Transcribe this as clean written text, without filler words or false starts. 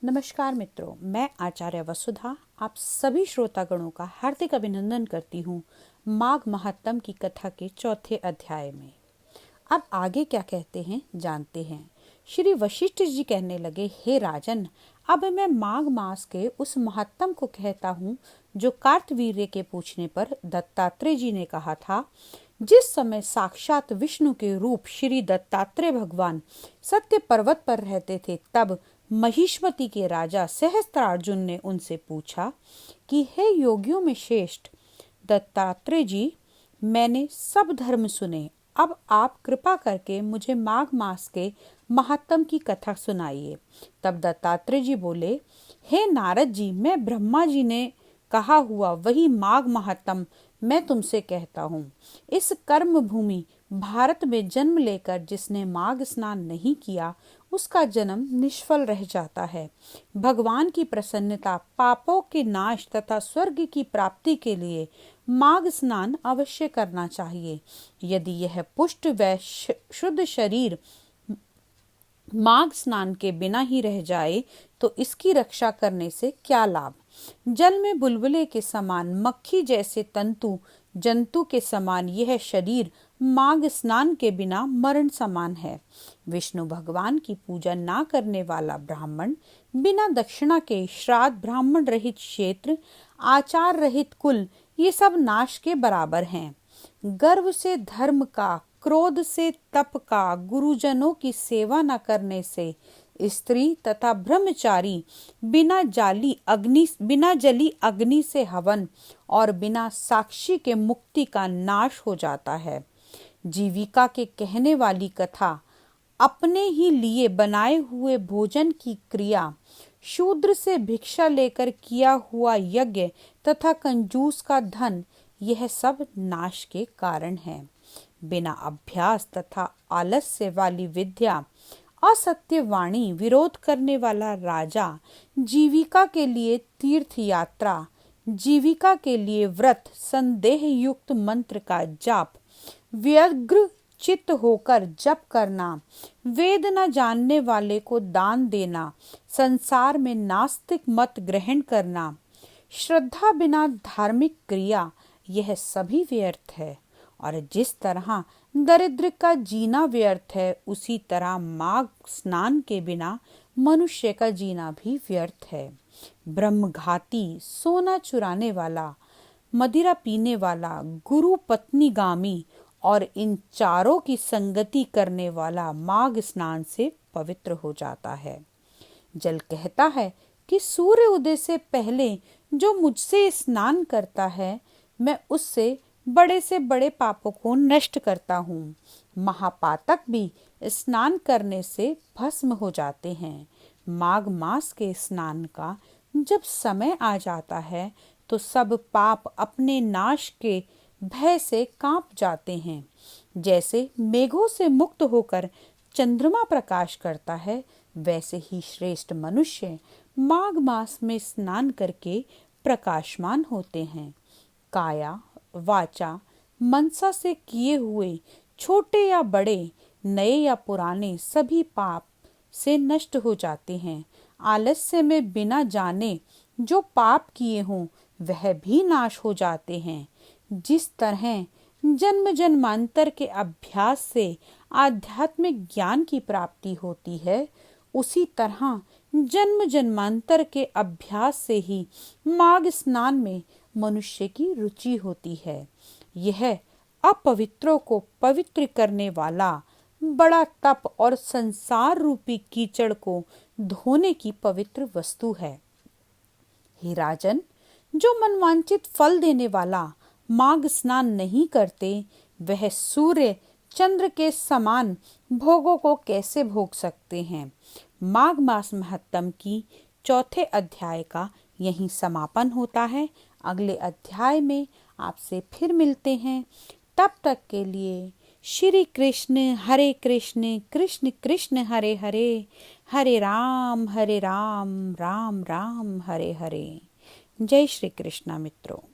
नमस्कार मित्रों, मैं आचार्य वसुधा आप सभी श्रोतागणों का हार्दिक अभिनंदन करती हूँ माघ महात्म की कथा के चौथे अध्याय में। अब आगे क्या कहते हैं जानते हैं। श्री वशिष्ठ जी कहने लगे, हे राजन, अब मैं माघ मास के उस महात्म को कहता हूँ जो कार्तवीर्य के पूछने पर दत्तात्रेय जी ने कहा था। जिस समय साक्षात विष्णु के रूप श्री दत्तात्रेय भगवान सत्य पर्वत पर रहते थे, तब महिष्मति के राजा सहस्त्रार्जुन ने उनसे पूछा कि हे योगियों में श्रेष्ठ दत्तात्रेय जी, मैंने सब धर्म सुने, अब आप कृपा करके मुझे माघ मास के महात्म की कथा सुनाइए। तब दत्तात्रेय जी बोले, हे नारद जी, मैं ब्रह्मा जी ने कहा हुआ वही माघ महात्म मैं तुमसे कहता हूँ। इस कर्म भूमि भारत में जन्म लेकर जिसने माघ स्नान नहीं किया, उसका जन्म निष्फल रह जाता है। भगवान की प्रसन्नता, पापों के नाश तथा स्वर्ग की प्राप्ति के लिए माघ स्नान अवश्य करना चाहिए। यदि यह पुष्ट व शुद्ध शरीर माघ स्नान के बिना ही रह जाए तो इसकी रक्षा करने से क्या लाभ। जल में बुलबुले के समान, मक्खी जैसे तंतु जंतु के समान यह शरीर माघ स्नान के बिना मरण समान है। विष्णु भगवान की पूजा ना करने वाला ब्राह्मण, बिना दक्षिणा के श्राद्ध, ब्राह्मण रहित क्षेत्र, आचार रहित कुल, ये सब नाश के बराबर हैं। गर्व से धर्म का, क्रोध से तप का, गुरुजनों की सेवा न करने से स्त्री तथा ब्रह्मचारी, बिना जली अग्नि से हवन और बिना साक्षी के मुक्ति का नाश हो जाता है। जीविका के कहने वाली कथा, अपने ही लिए बनाए हुए भोजन की क्रिया, शूद्र से भिक्षा लेकर किया हुआ यज्ञ तथा कंजूस का धन, यह सब नाश के कारण है। बिना अभ्यास तथा आलस्य वाली विद्या, असत्य वाणी, विरोध करने वाला राजा, जीविका के लिए तीर्थ यात्रा, जीविका के लिए व्रत, संदेह युक्त मंत्र का जाप, व्यग्र चित्त होकर जप करना, वेद न जानने वाले को दान देना, संसार में नास्तिक मत ग्रहण करना, श्रद्धा बिना धार्मिक क्रिया, यह सभी व्यर्थ है। और जिस तरह दरिद्र का जीना व्यर्थ है, उसी तरह माघ स्नान के बिना मनुष्य का जीना भी व्यर्थ है। ब्रह्मघाती, सोना चुराने वाला, मदिरा पीने वाला, गुरु पत्नीगामी और इन चारों की संगति करने वाला माघ स्नान से पवित्र हो जाता है। जल कहता है कि सूर्य उदय से पहले जो मुझसे स्नान करता है, मैं उससे बड़े से बड़े पापों को नष्ट करता हूँ। महापातक भी स्नान करने से भस्म हो जाते हैं। माघ मास के स्नान का जब समय आ जाता है तो सब पाप अपने नाश के भय से कांप जाते हैं। जैसे मेघों से मुक्त होकर चंद्रमा प्रकाश करता है, वैसे ही श्रेष्ठ मनुष्य माघ मास में स्नान करके प्रकाशमान होते हैं। काया, वाचा, मनसा से किए हुए छोटे या बड़े, नए या पुराने सभी पाप से नष्ट हो जाते हैं। आलस्य में बिना जाने जो पाप किए हों, वह भी नाश हो जाते हैं। जिस तरह जन्म जन्मांतर के अभ्यास से आध्यात्मिक ज्ञान की प्राप्ति होती है, उसी तरह जन्म जन्मांतर के अभ्यास से ही माघ स्नान में मनुष्य की रुचि होती है। यह अपवित्रों को पवित्र करने वाला बड़ा तप और संसार रूपी कीचड़ को धोने की पवित्र वस्तु है। हे राजन, जो मनवांचित फल देने वाला माघ स्नान नहीं करते, वह सूर्य चंद्र के समान भोगों को कैसे भोग सकते हैं। माघ मास महात्म की चौथे अध्याय का यहीं समापन होता है। अगले अध्याय में आपसे फिर मिलते हैं। तब तक के लिए श्री कृष्ण हरे कृष्ण, कृष्ण कृष्ण हरे हरे, हरे राम राम राम हरे हरे। जय श्री कृष्ण मित्रों।